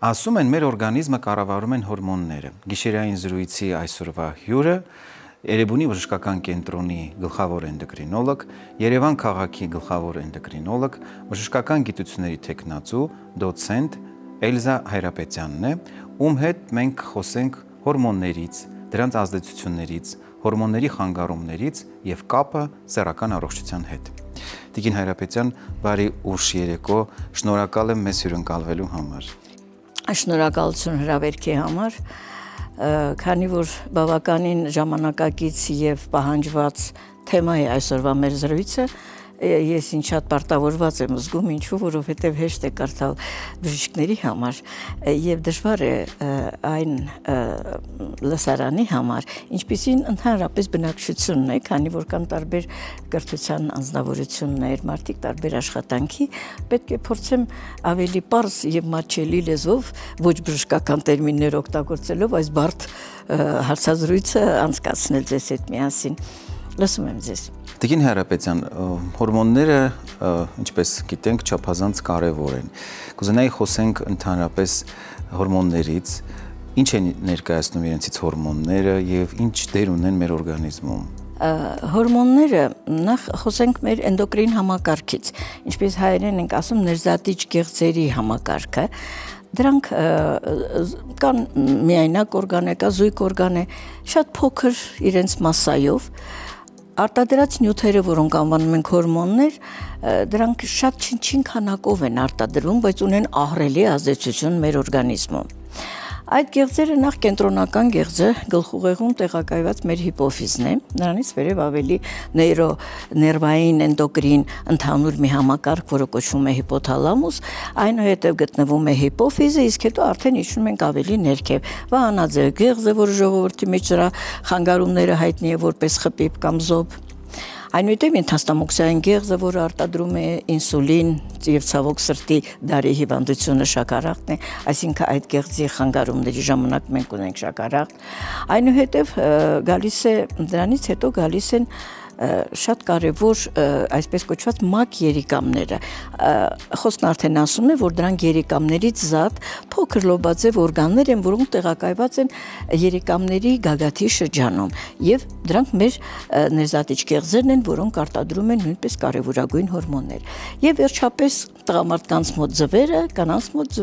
Ասում են, մեր օրգանիզմը կառավարում են հորմոնները։ Գիշերային զրույցի այսօրվա հյուրը Երևանի բժշկական կենտրոնի գլխավոր էնդոկրինոլոգ, Երևան քաղաքի գլխավոր էնդոկրինոլոգ, բժշկական գիտությունների թեկնածու, դոցենտ Էլզա Հայրապետյանն է, ում հետ մենք խոսենք հորմոններից, դրանց ազդեցություններից, հորմոնների խանգարումներից եւ կապը սեռական առողջության հետ։ Տիկին Հայրապետյան, բարի ուշ երեկո, շնորհակալ եմ մեզ հյուրընկալվելու համար։ Շնորհակալություն հրավերքի համար, քանի որ բավականին ժամանակակից եւ պահանջված թեմա է այսօրվա մեր զրույցը, ես ինչ շատ պարտավորված եմ զգում, ինչու, որովհետև հեշտ է կարդալ բժիշկների համար եւ դժվար է այն լսարանի համար, ինչպիսին ընդհանրապես բնակչությունն է, քանի որ կան տարբեր կրթության անձնավորություններ, մարդիկ տարբեր աշխատանքի, պետք է փորձեմ ավելի պարզ եւ մատչելի լեզվով, ոչ բժշկական տերմիններ օգտագործելով այս բարդ հարցազրույցը անցկացնել ձեզ հետ միասին։ Լսում եմ ձեզ։ Տիկին Հայրապետյան, հորմոնները, ինչպես գիտենք, չափազանց կարևոր են։ Կուզենայի խոսենք ընդհանրապես հորմոններից, ինչ են ներկայացնում իրենցից հորմոնները եւ ինչ դեր ունեն մեր օրգանիզմում։ Հորմոնները, նախ խոսենք մեր էնդոկրին համակարգից, ինչպես հայերեն ենք ասում, ներզատիչ գեղձերի համակարգը։ Դրանք կան միայնակ օրգան է, կա զույգ օրգան է, շատ փոքր իրենց մասսայով, արտադրած նյութերը, որոնք անվանում ենք հորմոններ, դրանք շատ չնչին քանակով են արտադրվում, բայց ունեն ահռելի ազդեցություն մեր օրգանիզմում։ Այդ գեղձերը նախ կենտրոնական գեղձը գլխուղեղում տեղակայված մեր հիպոֆիզն է, նրանից վերև ավելի ներվային էնդոկրին ընդհանուր մի համակարգ, որը կոչվում է հիպոթալամուս, այնուհետև գտնվում է հիպոֆիզը, իսկ հետո արդեն իջնում ենք ավելի ներքև։ Վահանաձև գեղձը, որը ժողովրդի մեջ դրա խանգարումները հայտնի է որպես խպիպ կամ զոբ։ Այնուհետև ենթաստամոքսային գեղձը, որը արտադրում է ինսուլին եւ ցավոք սրտի դարի հիվանդությունը շաքարախտն է, այսինքն այդ գեղձի խանգարումների ժամանակ մենք ունենք շաքարախտ։ Այնուհետև գալիս է դրանից հետո գալիս են շատ կարևոր այսպես կոչված մակ երիկամները։ Խոսքն արդեն ասում է, որ դրանք երիկամներից զատ փոքր լոբաձև օրգաններ են, որոնք տեղակայված են երիկամների գագաթի շրջանում, եւ դրանք մեր ներզատիչ գեղձերն են, որոնք արտադրում են նույնպես կարևորագույն հորմոններ։ Եվ վերջապես տղամարդկանց մոտ ձվերը, կանանց մոտ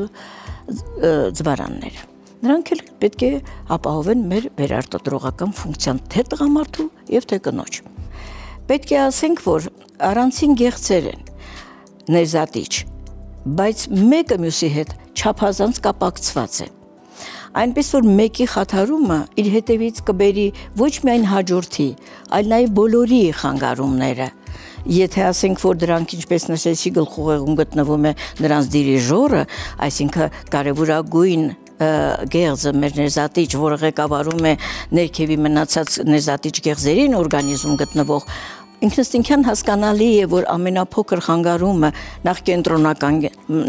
ձվարանները։ Նրանք էլ պետք է ապահովեն մեր վերարտադրողական ֆունկցիան թե տղամարդու եւ թե կնոջ։ Պետք է ասենք, որ առանցին գեղձեր են ներզատիչ, բայց մեկը մյուսի հետ չափազանց կապակցված է։ Այնպես որ մեկի խաթարումը իր հետևից կբերի ոչ միայն հաջորդի, այլ նաև բոլորի խանգարումները։ Եթե ասենք, որ դրանք ինչպես նշեցի գլխուղեղում գտնվում է նրանց դիրիժորը, այսինքն կարևորագույն գեղձը մեր ներզատիչ, որը ղեկավարում է ներքևի մնացած ներզատիչ գեղձերին օրգանիզմում գտնվող, ինքնըստինքյան հասկանալի է, որ ամենափոքր խանգարումը նախ կենտրոնական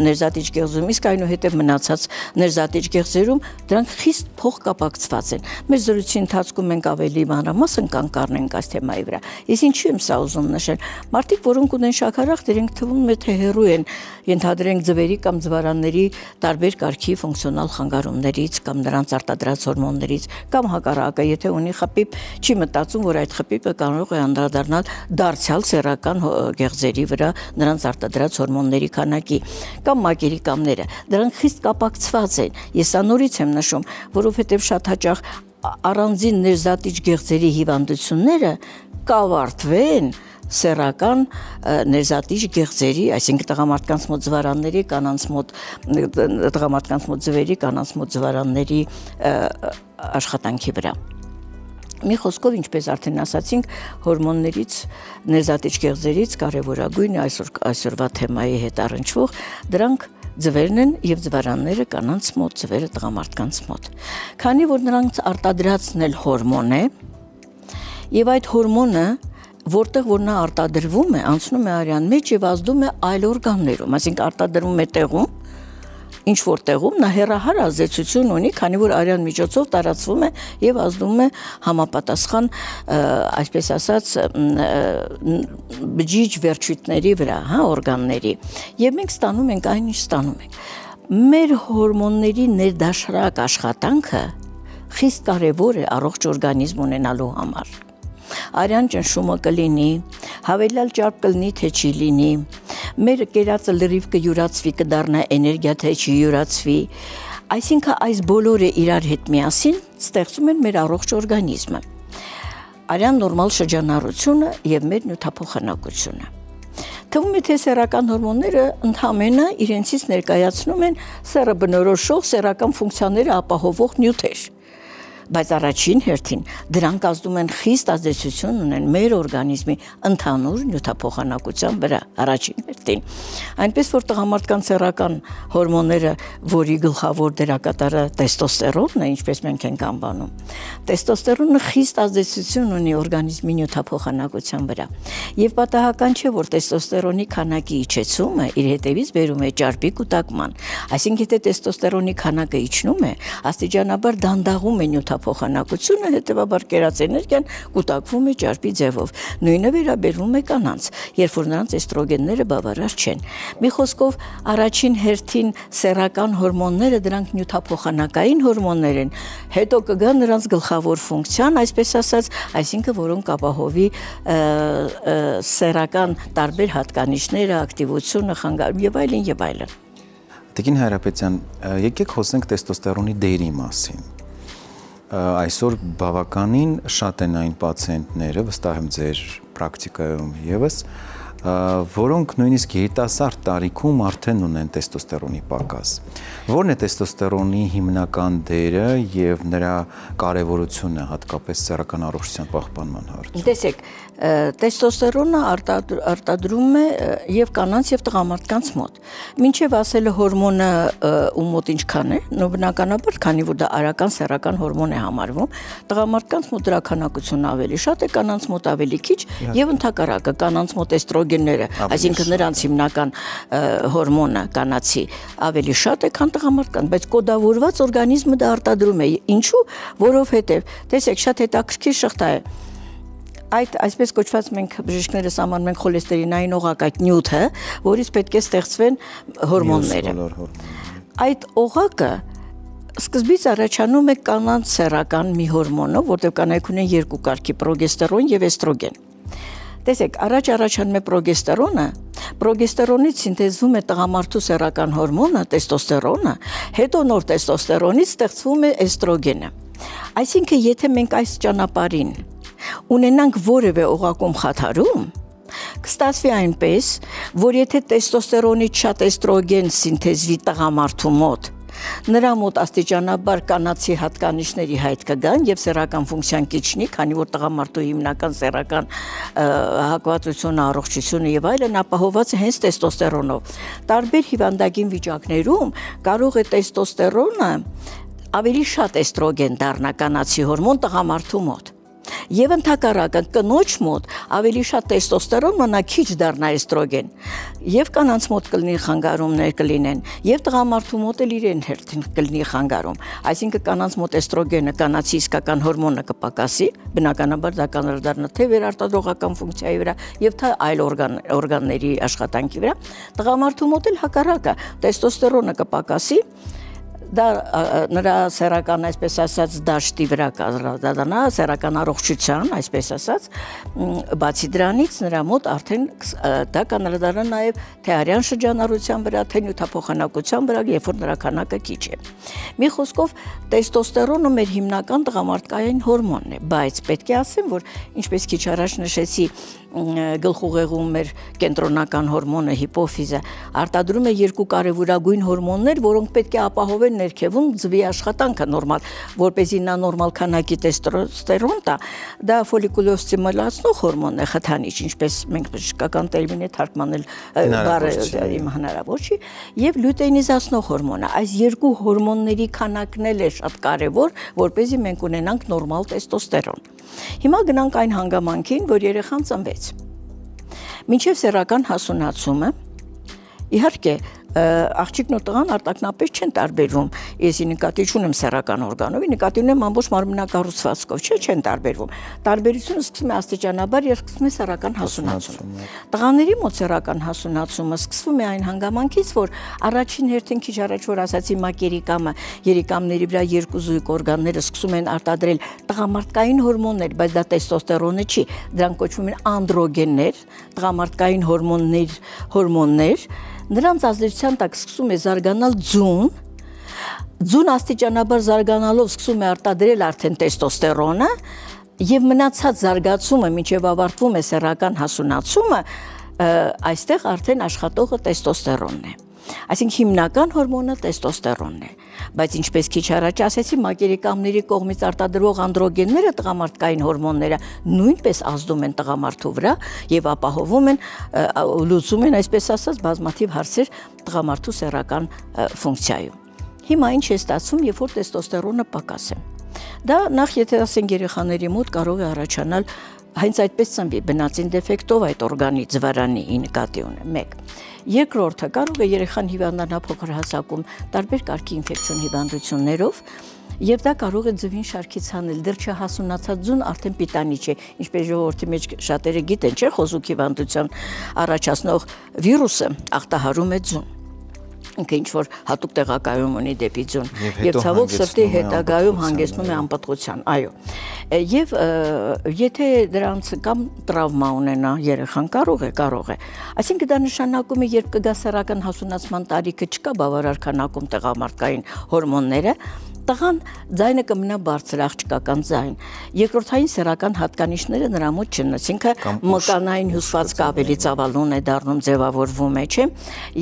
ներզատիչ գեղձում, իսկ այնուհետև մնացած ներզատիչ գեղձերում դրանք խիստ փոխկապակցված են։ Մեր զրույցի ընթացքում մենք ավելի մանրամասն կանգառնենք այս թեմայի վրա։ Ես ինչու եմ սա ուզում նշել։ Մարդիկ, որոնք ունեն շաքարախտ, իրենք թվում է թե հեռու են, ենթադրենք ձվերի կամ ձվարանների տարբեր կարգի ֆունկցիոնալ խանգարումներից կամ նրանց արտադրած հորմոններից, կամ հակառակը, եթե ունի խպիպ, չի մտածում, որ այդ խպիպը կարող է անդրադառնալ դարձյալ սեռական գեղձերի վրա նրանց արտադրած հորմոնների քանակի կամ մակերիկամները, դրանք խիստ կապակցված են։ Ես սա նորից եմ նշում, որովհետև շատ հաճախ առանձին ներզատիչ գեղձերի հիվանդությունները կավարտվեն սեռական ներզատիչ գեղձերի, այսինքն տղամարդկանց մոտ ձվարանների, կանանց մոտ տղամարդկանց մոտ ձվերի, կանանց մոտ ձվարանների աշխատանքի վրա։ Մի խոսքով, ինչպես արդեն ասացինք, հորմոններից, ներզատիչ գեղձերից կարևորագույնը այսօրվա թեմայի հետ առնչվող, դրանք ձվերն են եւ ձվարանները կանանց մոտ, ձվերը տղամարդկանց մոտ։ Քանի որ նրանց արտադրածն էլ հորմոն է, եւ այդ հորմոնը որտեղ որ նա արտադրվում է, անցնում է արյան մեջ եւ ազդում է այլ օրգաններում, այսինքն արտադրվում է տեղում, ինչ որ տեղում նա հեռահար ազդեցություն ունի, քանի որ արյան միջոցով տարածվում է եւ ազդում է համապատասխան, այսպես ասած, բջիջ վերջույթների վրա, օրգանների։ Եվ մենք ստանում ենք այն, ինչ ստանում ենք։ մեր հորմոնների ներդաշրակ աշխատանքը խիստ կարևոր է առողջ օրգանիզմ ունենալու համար։ Արյան ճնշումը կլինի, հավելյալ ճարպ կլինի, թե չի լինի, մեր կերածը լրիվ կյուրացվի, կդառնա էներգիա, թե չի յուրացվի, այսինքն այս բոլորը իրար հետ միասին ստեղծում են մեր առողջ օրգանիզմը, արյան նորմալ շրջանառությունը և մեր նյութափոխանակությունը։ Թվում է, թե սեռական հորմոնները ընդհանրապես իրենցից ներկայացնում են սեռը բնորոշող սեռական ֆունկցիաները ապահովող նյութեր, բայց առաջին հերթին դրանք ազդում են խիստ ազդեցություն ունեն մեր օրգանիզմի ընդհանուր նյութափոխանակության վրա, առաջին հերթին։ Այնպես որ տղամարդկանց սեռական հորմոնները, որի գլխավոր դերակատարը տեստոստերոնն է, ինչպես մենք ենք անվանում, տեստոստերոնը խիստ ազդեցություն ունի օրգանիզմի նյութափոխանակության վրա։ Եվ պատահական չէ, որ տեստոստերոնի քանակի իջեցումը իր հետևից բերում է ճարպի կուտակման։ Այսինքն, եթե տեստոստերոնի քանակը իջնում է, աստիճանաբար դանդաղում է նյութափոխանակությունը, հետևաբար կերած էներգիան կուտակվում է ճարպի ձևով։ Նույնը վերաբերվում է կանանց, երբ որ նրանց էստրոգենները բավարար չեն։ Մի խոսքով, առաջին հերթին սեռական հորմոնները դրանք նյութափոխանակային հորմոններ են, հետո կգա նրանց գլխավոր ֆունկցիան, այսպես ասած, այսինքն որոնք ապահովի սեռական տարբեր հատկանիշները, ակտիվությունը, խանգարում եւ այլն եւ այլն։ Տիկին Հայրապետյան, եկեք խոսենք տեստոստերոնի դերի մասին։ Այսօր բավականին շատ են այն պացիենտները, վստահ եմ ձեր պրակտիկայում եւս, որոնք նույնիսկ երիտասարդ տարիքում արդեն ունեն տեստոստերոնի պակաս։ Որն է տեստոստերոնի հիմնական դերը եւ նրա կարեւորությունը հատկապես սեռական առողջության պահպանման հարցում։ Տեսեք, տեստոստերոնը արտադրում է եւ կանանց եւ տղամարդկանց մոտ։ Մինչեւ ասելը հորմոնը ու մոտ ինչքան է, բնականաբար, քանի որ դա արական սեռական հորմոն է համարվում, տղամարդկանց մոտ դրա քանակությունը ավելի շատ է, կանանց մոտ ավելի քիչ եւ ընդհակառակը կանանց մոտ էստրոգենները, այսինքն նրանց հիմնական հորմոնը կանացի ավելի շատ է, քան տղամարդկանց, բայց կոդավորված օրգանիզմը դա արտադրում է։ Ինչու? Որովհետեւ, տեսեք, շատ հետաքրքիր շղթա է։ Այդ այսպես կոչված մենք բժիշկներս անվանում ենք խոլեստերինային օղակ, այդ նյութը, որից պետք է ստեղծվեն հորմոնները։ Այդ օղակը սկզբից առաջանում է կանանց սեռական մի հորմոնով, որտեղ կանայք ունեն երկու կարգի՝ պրոգեստերոն եւ էստրոգեն։ Տեսեք, առաջանում է պրոգեստերոնը, պրոգեստերոնից սինթեզվում է տղամարդու սեռական հորմոնը, տեստոստերոնը, հետո նոր տեստոստերոնից ստեղծվում է էստրոգենը։ Այսինքն, եթե մենք այս ճանապարհին ունենանք որևէ օղակում խաթարում, կստացվի այնպես, որ եթե տեստոստերոնից շատ էստրոգեն սինթեզվի տղամարդու մոտ, նրա մոտ աստիճանաբար կանացի հատկանիշների հայտ կգան եւ սեռական ֆունկցիան կիջնի, քանի որ տղամարդու հիմնական սեռական հակվածությունը, առողջությունը եւ այլն ապահովված է հենց տեստոստերոնով։ Տարբեր հիվանդագին վիճակներում կարող է տեստոստերոնը ավելի շատ էստրոգեն դառնա կանացի հորմոն տղամարդու մոտ։ Եվ ընդհակառակը կնոջ մոտ ավելի շատ տեստոստերոն մնա քիչ դառնա էստրոգեն։ Եվ կանանց մոտ կլինի խանգարումներ կլինեն, եւ տղամարդու մոտ էլ իրեն հերթին կլինի խանգարում։ Այսինքն կանանց մոտ էստրոգենը, կանացի իսկական հորմոնը կպակասի, բնականաբար դա կանդրադառնա թե վերարտադրողական ֆունկցիայի վրա եւ թե այլ օրգանների աշխատանքի վրա։ Տղամարդու մոտ էլ հակառակը, տեստոստերոնը կպակասի, դա նրա սեռական, այսպես ասած, դաշտի վրա կազդանա, սեռական առողջության, այսպես ասած, բացի դրանից նրա մոտ արդեն դա կանդրադառնա նաև թե արյան շրջանառության վրա, թե նյութափոխանակության վրա, երբ որ նրա քանակը քիչ է։ Մի խոսքով, տեստոստերոնը մեր հիմնական տղամարդկային հորմոնն է, բայց պետք է ասեմ, որ ինչպես քիչ առաջ նշեցի, գլխուղեղում մեր կենտրոնական հորմոնը հիպոֆիզը արտադրում է երկու կարևորագույն հորմոններ, որոնք պետք է ապահովեն ներքևում ձվի աշխատանքը նորմալ, որպեսզի նա նորմալ քանակի տեստոստերոն տա, դա ֆոլիկուլոստիմուլացնող հորմոնն է, խթանիչ, ինչպես մենք բժշկական տերմին է թարգմանել բառը հնարավոր չի, եւ լյուտեինիզացնող հորմոնը։ Այս երկու հորմոնների քանակն էլ է շատ կարևոր, որպեսզի մենք ունենանք նորմալ տեստոստերոն։ Հիմա գնանք այն հանգամանքին, որ երեխան ծնվեց։ Մինչև սեռական հասունացումը, իհարկե, աղջիկն ու տղան արտակնապես չեն տարբերվում։ Եսի նկատի չունեմ սեռական օրգանով, նկատի ունեմ ամբողջ մարմնակառուցվածքով, չեն տարբերվում։ Տարբերությունը սկսվում է աստիճանաբար եւ սկսվում է սեռական հասունացումը։ Տղաների մոտ սեռական հասունացումը սկսվում է այն հանգամանքից, որ առաջին հերթին քիչ առաջ որ ասացի մակերիկամը, երիկամների վրա երկու զույգ օրգանները սկսում են արտադրել տղամարդկային հորմոններ, բայց դա տեստոստերոնը չի, դրանք կոչվում են անդրոգեններ, տղամարդկային հորմոններ, նրանց ազդեցության տակ սկսում է զարգանալ ձուն աստիճանաբար զարգանալով սկսում է արտադրել արդեն տեստոստերոնը եւ մնացած զարգացումը մինչեւ ավարտվում է սեռական հասունացումը, այստեղ արդեն աշխատողը տեստոստերոնն է։ Այսինքն հիմնական հորմոնը տեստոստերոնն է, բայց ինչպես քիչ առաջ ասեցի, մակերիկամների կողմից արտադրվող անդրոգենները, տղամարդկային հորմոնները նույնպես ազդում են տղամարդու վրա եւ ապահովում են, լուծում են, այսպես ասած, բազմաթիվ հարցեր տղամարդու սեռական ֆունկցիայում։ Հիմա ինչ է ստացվում, երբ որ տեստոստերոնը պակաս է։ Դա նախ եթե ասենք երեխաների մոտ կարող է առաջանալ հենց այդպես ծնվի բնածին դեֆեկտով այդ օրգանի ձվարանի նկատի ունեմ 1. Երկրորդը կարող է երեխան հիվանդանա փոքր հասակում տարբեր կարգի ինֆեկցիոն հիվանդություններով եւ դա կարող է ձվին շարքից հանել, դեռ չհասունացած ձուն արդեն պիտանի չէ, ինչպես ժողովրդի մեջ շատերը գիտեն, չէ՞, խոզուկ հիվանդության առաջացնող վիրուսը ախտահարում է ձուն։ Ինքը ինչ որ հատուկ տեղակայում ունի դեպի ձուն եւ ցավոք սրտի հետագայում հանգեցնում է անպտղության, այո։ Եվ եթե դրանց կամ տրավմա ունենա երեխան կարող է։ Այսինքն դա նշանակում է, երբ կգա սեռական հասունացման տարիքը չկա բավարար քանակում տղամարդկային հորմոնները, տղան ձայնը կմնա բարձր աղջկական ձայն։ Երկրորդային սեռական հատկանիշները նրա մոտ չեն, այսինքն մկանային հյուսվածքը ավելի ծավալուն է դառնում, ձևավորվում է, չէ՞,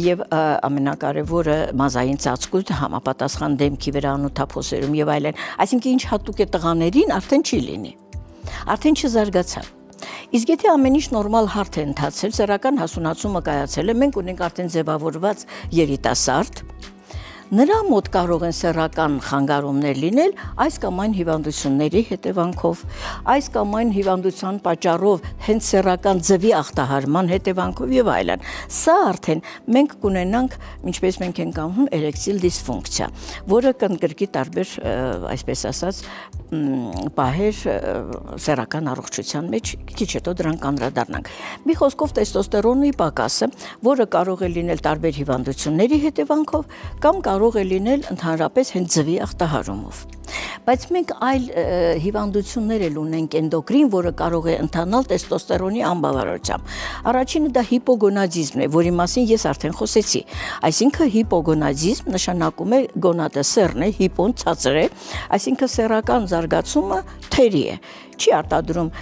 եւ ամենակարևորը մազային ծածկույթը համապատասխան դեմքի վրա անոթափոսերում եւ այլն։ Այսինքն ինչ հատուկ է տղաներին, արդեն չի լինի։ Արդեն չզարգացավ։ Իսկ եթե ամեն ինչ նորմալ հարթ է ընթացել, սեռական հասունացումը կայացել է, մենք ունենք արդեն ձևավորված երիտասարդ, նրա մոտ կարող են սեռական խանգարումներ լինել այս կամ այն հիվանդությունների հետևանքով, այս կամ այն հիվանդության պատճառով հենց սեռական ձվի ախտահարման հետևանքով եւ այլն։ Սա արդեն մենք կունենանք, ինչպես մենք ենք անվում, էրեկտիլ դիսֆունկցիա, որը կընդգրկի տարբեր, այսպես ասած, պահեր սեռական առողջության մեջ, քիչ հետո դրան կանդրադառնանք։ Մի խոսքով տեստոստերոնի պակասը, որը կարող է լինել տարբեր հիվանդությունների հետևանքով կամ կարող է լինել ընդհանրապես հենց ձվի ախտահարումով։ Բայց մենք այլ հիվանդություններ էլ ունենք էնդոկրին, որը կարող է ընթանալ տեստոստերոնի անբավարարությամբ։ Առաջինը դա հիպոգոնադիզմն է, որի մասին ես արդեն խոսեցի։ Այսինքն հիպոգոնադիզմ նշանակում է գոնադը սեռն է, հիպոն ցածր է, այսինքն սեռական զարգացումը թերի է։ Չի արտադրում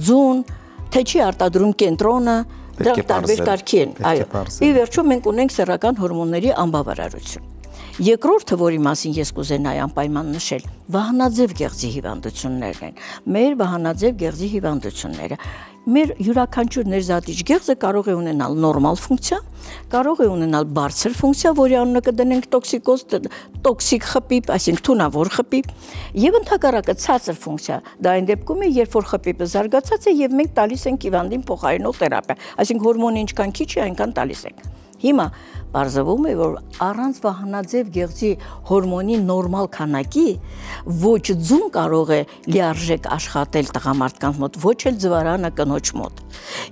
ձուն, թե չի արտադրում կենտրոնը, դրանք տարբեր կարգի են։ Այո։ Ի վերջո մենք ունենք սեռական հորմոնների անբավարարություն։ Երկրորդը, որի մասին ես կուզենայի անպայման նշել, վահանաձև գեղձի հիվանդություններն են։ Մեր վահանաձև գեղձի հիվանդությունները։ Մեր յուրաքանչյուր ներզատիչ գեղձը կարող է ունենալ նորմալ ֆունկցիա, կարող է ունենալ բարձր ֆունկցիա, որի անունը կդնենք տոքսիկոզ, տոքսիկ խպիպ, այսինքն թունավոր խպիպ, եւ ընդհակառակը ցածր ֆունկցիա։ Դա այն դեպքում է, երբ որ խպիպը զարգացած է եւ մենք տալիս ենք հիվանդին փոխարինող թերապիա, այսինքն հորմոնը ինչքան քիչ է, այնքան տալիս ենք։ Հիմա պարզվում է, որ առանց վահանաձև գեղձի հորմոնի նորմալ քանակի ոչ ձուն կարող է լիարժեք աշխատել տղամարդկանց մոտ, ոչ էլ ձվարանը կնոջ մոտ։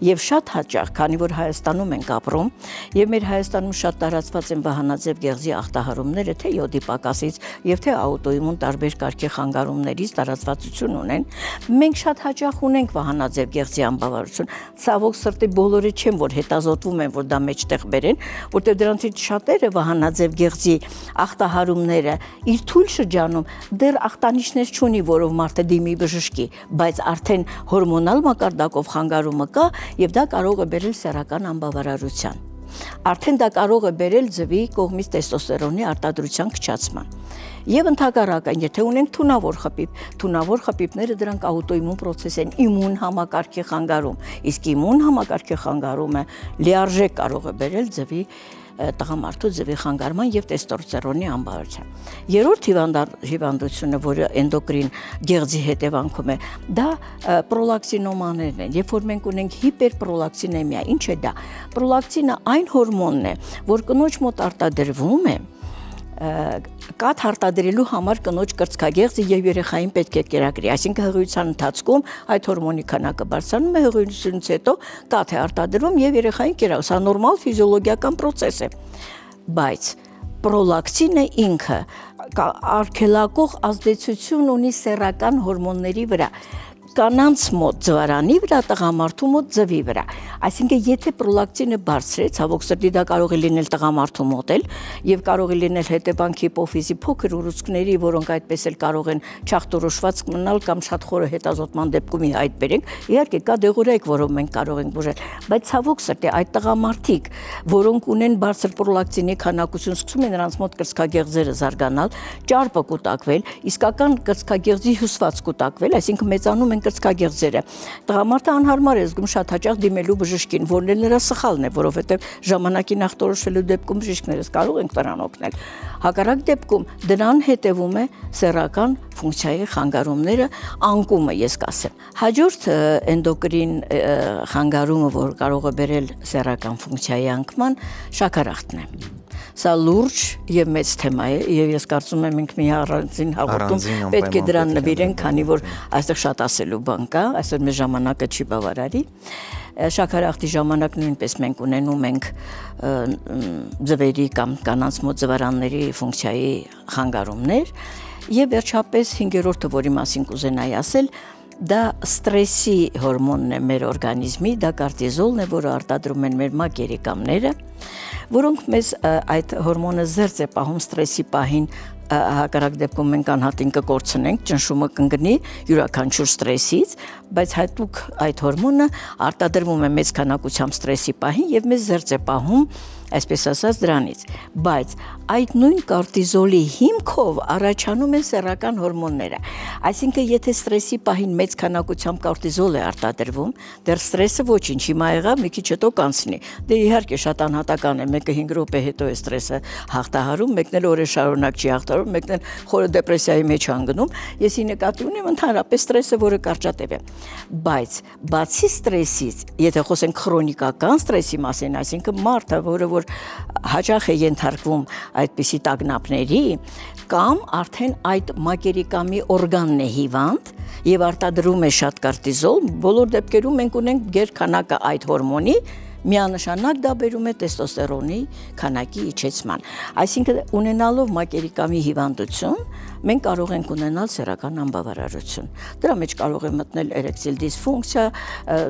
Եվ շատ հաճախ, քանի որ Հայաստանում ենք ապրում, եւ մեր Հայաստանում շատ տարածված են վահանաձև գեղձի ախտահարումները, թե յոդի պակասից եւ թե աուտոիմուն տարբեր կարգի խանգարումներից տարածվածություն ունեն, մենք շատ հաճախ ունենք վահանաձև գեղձի անբավարարություն։ Ցավոք սրտի բոլորը չեն, որ հետազոտվում են, որ դա մեջտեղ բերեն, որտեղ դրանցից շատերը վահանաձև գեղձի ախտահարումները իր թույլ շրջանում դեռ ախտանիշներ չունի, որով մարդը դիմի բժշկի, բայց արդեն հորմոնալ մակարդակով խանգարումը կա եւ դա կարող է բերել սեռական անբավարարության։ Արդեն դա կարող է բերել ձվի կողմից տեստոստերոնի արտադրության քչացման։ Եվ ընդհակառակն, եթե ունենք թունավոր խպիպները դրանք աուտոիմուն պրոցես են, իմուն համակարգի խանգարում, իսկ իմուն համակարգի խանգարումը լիարժեք կարող է բերել ձվի տղամարդու ձևի խանգարման եւ տեստոստերոնի անբավարարության։ Երրորդ հիվանդությունը, որը էնդոկրին գեղձի հետևանքում է, դա պրոլակտինոմաներն են։ Երբ որ մենք ունենք հիպերպրոլակտինեմիա, ինչ է դա։ Պրոլակտինը այն հորմոնն է, որ կնոջ մոտ արտադրվում է կաթ արտադրելու համար կնոջ կրծքագեղձը եւ երեխային պետք է կերակրի, այսինքն հղիության ընթացքում այդ հորմոնի քանակը բարձրանում է, հղիությունից հետո կաթ է արտադրվում եւ երեխային կերակրում, սա նորմալ ֆիզիոլոգիական process է, բայց պրոլակտինը ինքը արգելակող ազդեցություն ունի սեռական հորմոնների վրա, կանանց մոտ ձվարանի վրա, տղամարդու մոտ ձվի վրա, այսինքն եթե պրոլակտինը բարձր է, ցավոք սրտի դա կարող է լինել տղամարդու մոտ էլ եւ կարող է լինել հետևանքի հիպոֆիզի փոքր ուռուցքների, որոնք այդպես էլ կարող են չախտորոշված մնալ կամ շատ խորը հետազոտման դեպքում հայտ բերենք, իհարկե կա դեղորայք, որով մենք կարող ենք բուժել, բայց ցավոք սրտի այդ տղամարդիկ, որոնք ունեն բարձր պրոլակտինի քանակություն, սկսում են նրանց մոտ կրծքագեղձերը զարգանալ, ճարպը կուտակվել, իսկական կրծքագեղձի հյուսված կուտակվել, այսինքն մեծանում են կրծքագեղձերը։ Տղամարդը անհարմար է զգում շատ հաճախ դիմելու բժշկին, որն էլ նրա սխալն է, որովհետև ժամանակին ախտորոշվելու դեպքում բժիշկներս կարող ենք նրան օգնել։ Հակառակ դեպքում դրան հետևում է սեռական ֆունկցիայի խանգարումները, անկումը, ես կասեմ։ Հաջորդ էնդոկրին խանգարումը, որ կարող է բերել սեռական ֆունկցիայի անկման, շաքարախտն է։ Սա լուրջ եւ մեծ թեմա է եւ ես կարծում եմ մենք մի առանձին հաղորդում պետք է դրան նվիրենք, քանի որ այստեղ շատ ասելու բան կա, այսօր մեր ժամանակը չի բավարարի։ Շաքարախտի ժամանակ նույնպես մենք ունենում ենք ձվերի կամ կանանց մոտ ձվարանների ֆունկցիայի խանգարումներ եւ վերջապես 5-րդը, որի մասին կուզենայի ասել, դա ստրեսի հորմոնն է մեր օրգանիզմի, դա կորտիզոլն է, որը արտադրում են մեր մակերիկամները, որոնք մեզ այդ հորմոնը զերծ է պահում ստրեսի պահին, հակառակ դեպքում մենք անհատին կկորցնենք, ճնշումը կընկնի յուրաքանչյուր ստրեսից, բայց հատուկ այդ հորմոնը արտադրվում է մեծ քանակությամբ ստրեսի պահին եւ մեզ զերծ է պահում, այսպես ասած, դրանից, բայց այդ նույն կորտիզոլի հիմքով առաջանում են սեռական հորմոնները, այսինքն եթե ստրեսի պահին մեծ քանակությամբ կորտիզոլ է արտադրվում, դեռ ստրեսը ոչինչ, հիմա եղավ, մի քիչ հետո կանցնի, դե իհարկե շատ անհատական է, մեկը 5 րոպե հետո է ստրեսը հաղթահարում, մեկն էլ օրեր շարունակ չի հաղթահարում, մեկն էլ խորը դեպրեսիայի մեջ անգնում, ես ի նկատի ունեմ ընդհանրապես ստրեսը, որը կարճատև է, բայց բացի ստրեսից, եթե խոսենք քրոնիկական ստրեսի մասին, այսինքն մարդը, որը որ հաճախ է ենթարկվում այդպիսի տագնապների, կամ արդեն այդ մակերիկամի օրգանն է հիվանդ եւ արտադրում է շատ կորտիզոլ, բոլոր դեպքերում մենք ունենք գերքանակը այդ հորմոնի, միանշանակ դա բերում է տեստոստերոնի քանակի իջեցման։ Այսինքն ունենալով մակերիկամի հիվանդություն, մենք կարող ենք ունենալ սեռական անբավարարություն։ Դրա մեջ կարող է մտնել էրեկցիլ դիսֆունկցիա,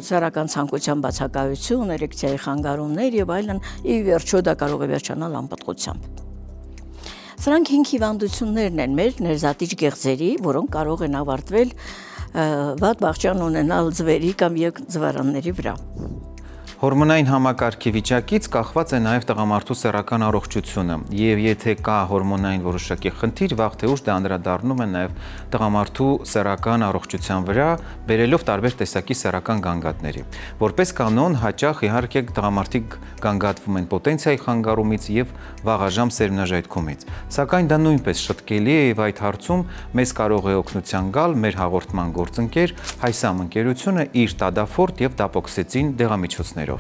սեռական ցանկության բացակայություն, էրեկցիայի խանգարումներ եւ այլն, ի վերջո դա կարող է վերջանալ անպտղությամբ։ Սրանք 5 հիվանդություններն են մեր ներզատիչ գեղձերի, որոնք կարող են ավարտվել վատ բաղճան ունենալ ձվերի կամ ձվարանների վրա։ Հորմոնային համակարգի վիճակից կախված է նաև տղամարդու սեռական առողջությունը եւ եթե կա հորմոնային որոշակի խնդիր, վաղ թե ուշ դա անդրադառնում է նաև տղամարդու սեռական առողջության վրա, բերելով տարբեր տեսակի սեռական գանգատների։ Որպես կանոն, հաճախ իհարկե տղամարդիկ գանգատվում են պոտենցիայի խանգարումից եւ վաղաժամ սերմնաժայթքումից։ Սակայն դա նույնպես շտկելի է եւ այդ հարցում մեզ կարող է օգնության գալ մեր հաղորդման գործընկեր Հայսամ ընկերությունը իր տադաֆորտ եւ դապոքսեցին դեղամիջոցներով։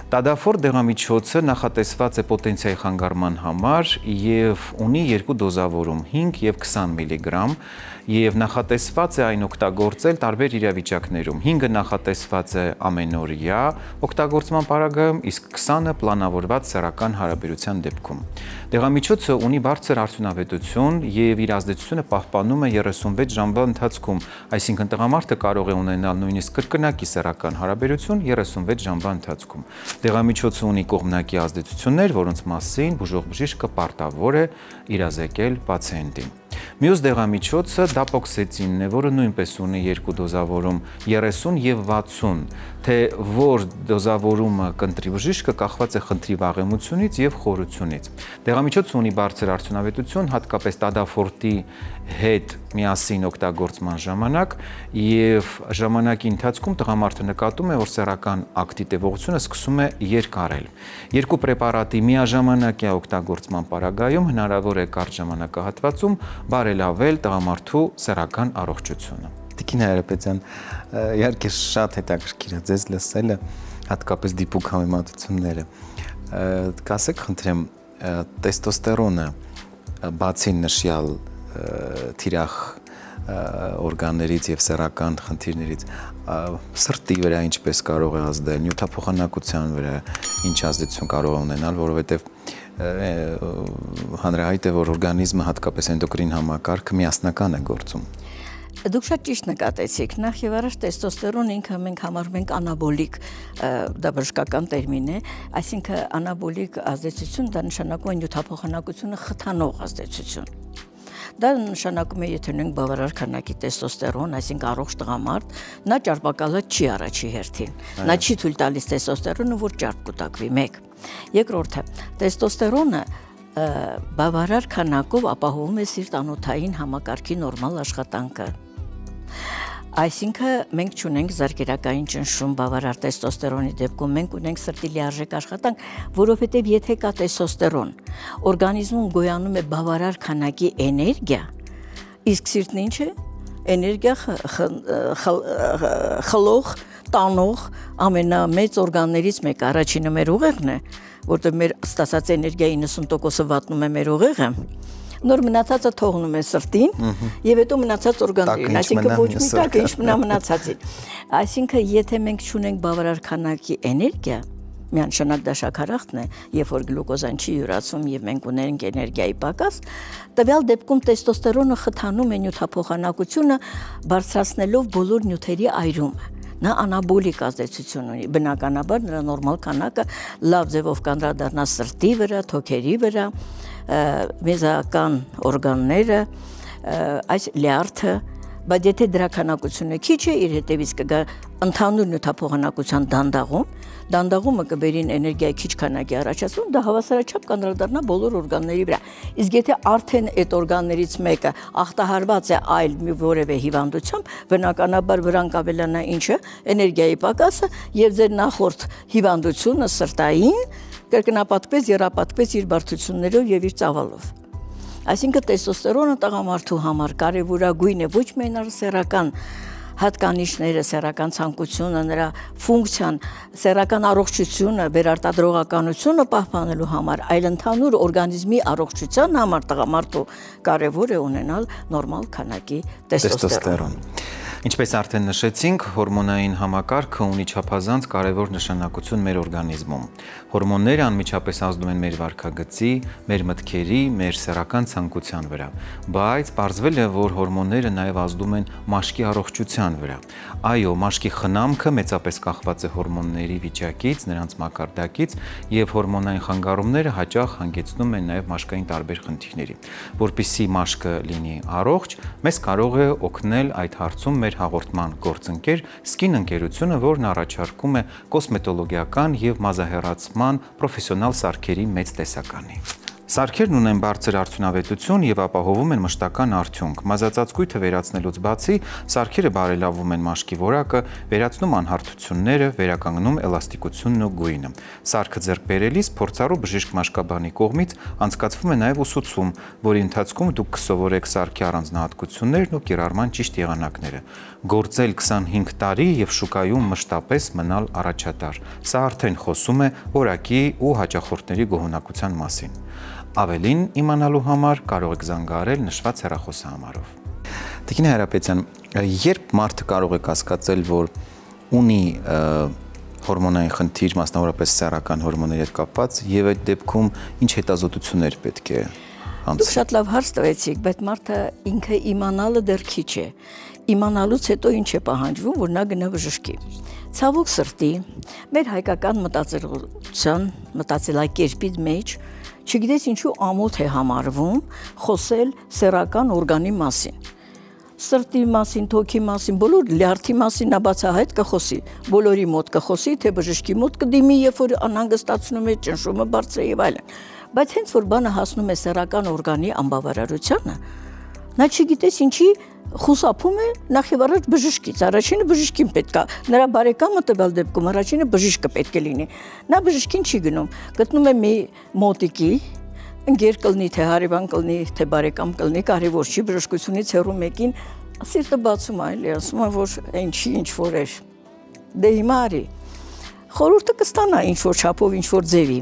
Տադաֆորտ դեղամիջոցը նախատեսված է պոտենցիայի խանգարման համար եւ ունի 2 դոզավորում՝ 5 եւ 20 միլիգրամ եւ նախատեսված է այն օգտագործել տարբեր իրավիճակներում։ 5-ը նախատեսված է ամենօրյա օգտագործման պարագայում, իսկ 20-ը պլանավորված սեռական հարաբերության դեպքում։ Դեղամիջոցը ունի բարձր արդյունավետություն եւ իր ազդեցությունը պահպանում է 36 ժամվա ընթացքում, այսինքն տղամարդը կարող է ունենալ նույնիսկ կրկնակի սեռական հարաբերություն 36 ժամվա ընթացքում։ Դեղամիջոցը ունի կողմնակի ազդեցություններ, որոնց մասին բուժող բժիշկը պարտավոր է իրազեկել պացիենտին։ Մյուս դեղամիջոցը դապոքսեցինն է, որը նույնպես ունի 2 դոզավորում՝ 30 եւ 60, թե որ դոզավորումը կընտրի բժիշկը կախված է խնդրի վաղեմությունից եւ խորությունից։ Դեղամիջոցը ունի բարձր արդյունավետություն, հատկապես տադաֆորտի հետ միասին օգտագործման ժամանակ եւ ժամանակի ընթացքում տղամարդը նկատում է, որ սեռական ակտի տևողությունը սկսում է երկարել։ Երկու պրեպարատի միաժամանակյա օգտագործման պարագայում հնարավոր է կարճ ժամանակահատվածում բարելավել տղամարդու սեռական առողջությունը։ Տիկին Հայրապետյան, իհարկե շատ հետաքրքիր է ձեզ լսելը, հատկապես դիպուկ համեմատությունները։ Կասեք, խնդրեմ, տեստոստերոնը բացի նշյալ թիրախ օրգաններից եւ սեռական խնդիրներից սրտի վրա ինչպես կարող է ազդել, նյութափոխանակության վրա ինչ ազդեցություն կարող է ունենալ, որովհետեւ հանրահայտ է, որ օրգանիզմը հատկապես էնդոկրին համակարգը միասնական է գործում։ Դուք շատ ճիշտ նկատեցիք, նախ եւ առաջ տեստոստերոն ինքը մենք համարում ենք անաբոլիկ, դա բժշկական տերմին է, այսինքն անաբոլիկ ազդեցություն դա նշանակում է նյութափոխանակությունը խթանող ազդեցություն։ Դա նշանակում է, եթե ունենք բավարար քանակի տեստոստերոն, այսինքն առողջ տղամարդ, նա ճարպակալը չի առաջի հերթին։ Նա չի թույլ տալիս տեստոստերոնը, որ ճարպ կուտակվի, մեկ։ Երկրորդը, տեստոստերոնը բավարար քանակով ապահովում է սիրտանոթային համակարգի նորմալ աշխատանքը։ Այսինքն մենք չունենք զարկերակային ճնշում բավարար տեստոստերոնի դեպքում, մենք ունենք սրտի լիարժեք աշխատանք, որովհետև եթե կա տեստոստերոն, օրգանիզմում գոյանում է բավարար քանակի էներգիա, իսկ սիրտն ինչ է? Էներգիա խլող, տանող ամենամեծ օրգաններից մեկը, առաջինը մեր ուղեղն է, որտեղ մեր ստացած էներգիայի 90%-ը վատնում է մեր ուղեղը, նոր մնացածը թողնում է սրտին եւ հետո մնացած օրգաններին, այսինքն ոչ մի տակ ինչ մնացածին։ Այսինքն եթե մենք չունենք բավարար քանակի էներգիա, միանշանակ դա շաքարախտն է, երբ որ գլյուկոզան չի յուրացում եւ մենք ունենք էներգիայի պակաս, տվյալ դեպքում տեստոստերոնը խթանում է նյութափոխանակությունը, բարձրացնելով բոլոր նյութերի այրումը։ Նա անաբոլիկ ազդեցություն ունի, բնականաբար նրա նորմալ քանակը լավ ձևով կանդրադառնա սրտի վրա, թոքերի վրա, մեզական օրգանները, այս լյարդը, բայց եթե դրա քանակությունը քիչ է, իր հետևից կգա ընդհանուր նյութափոխանակության դանդաղումը կբերին էներգիայի քիչ քանակի առաջացում, դա հավասարաչափ կանդրադառնա բոլոր օրգանների վրա։ Իսկ եթե արդեն այդ օրգաններից մեկը ախտահարված է այլ մի որևէ հիվանդությամբ, բնականաբար վրան կավելանա ինչը, էներգիայի պակասը եւ ձեր նախորդ հիվանդությունը սրտային կրկնապատկվեց, եռապատկվեց իր բարդություններով եւ իր ծավալով։ Այսինքն տեստոստերոնը տղամարդու համար կարևորագույն է ոչ միայն սեռական հատկանիշները, սեռական ցանկությունը, նրա ֆունկցիան, սեռական առողջությունը, վերարտադրողականությունը պահպանելու համար, այլ ընդհանուր օրգանիզմի առողջության համար տղամարդու կարևոր է ունենալ նորմալ քանակի տեստոստերոն։ Ինչպես արդեն նշեցինք, հորմոնային համակարգը ունի չափազանց կարևոր նշանակություն մեր օրգանիզմում։ Հորմոնները անմիջապես ազդում են մեր վարքագծի, մեր մտքերի, մեր սեռական ցանկության վրա, բայց պարզվել է, որ հորմոնները նաև ազդում են մաշկի առողջության վրա։ Այո, մաշկի խնամքը մեծապես կախված է հորմոնների վիճակից, նրանց մակարդակից, եւ հորմոնային խանգարումները հաճախ հանգեցնում են նաև մաշկային տարբեր խնդիրների։ Որպեսզի մաշկը լինի առողջ, մեզ կարող է օգնել այդ հարցում մեր հաղորդման գործընկեր Skin ընկերությունը, որն առաջարկում է կոսմետոլոգիական եւ մազահեռացման պրոֆեսիոնալ սարքերի մեծ տեսականի։ Սարքերն ունեն բարձր արդյունավետություն եւ ապահովում են մշտական արդյունք։ Մազածածկույթը վերացնելուց բացի, սարքերը բարելավում են մաշկի որակը, վերացնում անհարթությունները, վերականգնում էլաստիկությունն ու գույնը։ Սարքը ձեռք բերելիս փորձառու բժիշկ մաշկաբանի կողմից անցկացվում է նաեւ ուսուցում, որի ընթացքում դուք կսովորեք սարքի առանձնահատկություններն ու կիրառման ճիշտ եղանակները։ Գործել 25 տարի եւ շուկայում մշտապես մնալ առաջատար։ Սա արդեն խոսում է որակի ու հաճախորդների գոհունակության մասին։ Ավելին իմանալու համար կարող եք զանգահարել նշված հեռախոսահամարով։ Տիկին Հայրապետյան, երբ մարդը կարող է կասկածել, որ ունի հորմոնային խնդիր, մասնավորապես սեռական հորմոնների հետ կապված, եւ այդ դեպքում ինչ հետազոտություններ պետք է անցնել։ Դուք շատ լավ հարց տվեցիք, բայց մարդը ինքը իմանալը դեռ քիչ է։ Իմանալուց հետո ինչ է պահանջվում, որ նա գնա բժշկի։ Ցավոք սրտի, մեր հայկական մտածելության, մտածելակերպի մեջ չգիտես ինչու ամոթ է համարվում խոսել սեռական օրգանի մասին։ Սրտի մասին, թոքի մասին, բոլոր լյարդի մասին նա բացահայտ կխոսի, բոլորի մոտ կխոսի, թե բժշկի մոտ կդիմի, երբ որ անհանգստացնում է, ճնշումը բարձր է եւ այլն։ Բայց հենց որ բանը հասնում է սեռական օրգանի անբավարարությանը, Նա չգիտես ինչի խուսափում է նախ եւ առաջ բժշկից, առաջինը բժշկին պետք է, նրա բարեկամը տվյալ դեպքում առաջինը բժիշկը պետք է լինի, նա բժշկին չի գնում, գտնում է մի մոտիկի, ընկեր կլնի, թե հարևան կլնի, թե բարեկամ կլնի, կարևոր չի, բժշկությունից հեռու մեկին սիրտը բացում է, էլի ասում է, որ ինչի ինչ որ էր, դե հիմա արի, խորհուրդը կստանա ինչ որ չափով, ինչ որ ձևի,